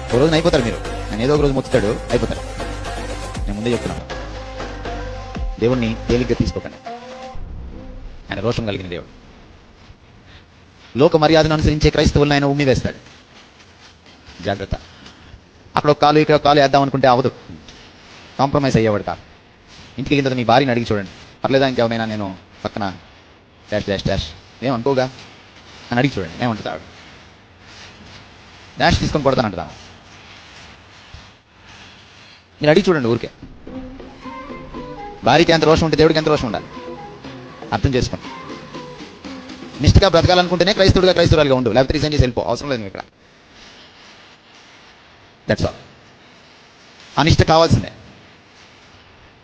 ఒక రోజున అయిపోతారు మీరు. నేను ఏదో ఒక రోజు మొత్తుతాడు, అయిపోతారు. నేను ముందే చెప్తున్నాను, దేవుణ్ణి తేలిగ్గా తీసుకోకండి. ఆయన రోషం కలిగిన దేవుడు. లోక మర్యాదను అనుసరించే క్రైస్తవులను ఆయన ఉమ్మి వేస్తాడు. జాగ్రత్త. అక్కడ ఒక కాలు, ఇక్కడ ఒక కాలు వేద్దాం అనుకుంటే అవదు. కాంప్రమైజ్ అయ్యేవాడు కాదు. ఇంటికి వెళ్ళిన తర్వాత మీ భార్యని అడిగి చూడండి, పర్లేదా ఇంకేమైనా నేను పక్కన డాష్ డాష్ డాష్ ఏమనుకోగా అని అడిగి చూడండి, ఏమంటుంది ఆవిడ? డాష్ తీసుకొని కొడతానంటుందా? మీరు అడిగి చూడండి ఊరికే. భార్యకి ఎంత రోషం ఉంటే దేవుడికి ఎంత రోషం ఉండాలి అర్థం చేసుకోండి. నిష్ఠగా బ్రతకాలనుకుంటేనే క్రైస్తవురాలుగా ఉండు, లేకపోతే రిజైన్ చేసి వెళ్ళిపో, అవసరం లేదు ఇక్కడ. That's all. అనిష్ట కావాల్సిందే.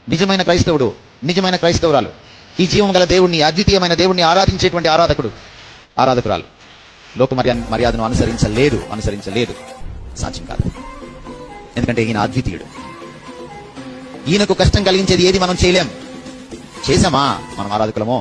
నిజమైన క్రైస్తవుడు, నిజమైన క్రైస్తవురాలు, ఈ జీవం గల దేవుణ్ణి, అద్వితీయమైన దేవుణ్ణి ఆరాధించేటువంటి ఆరాధకురాలు లోక మర్యాదను అనుసరించలేదు. సాధ్యం కాదు. ఎందుకంటే ఈయన అద్వితీయుడు. ఈయనకు కష్టం కలిగించేది ఏది మనం చేయలేం. చేసామా మనం ఆరాధకులమో?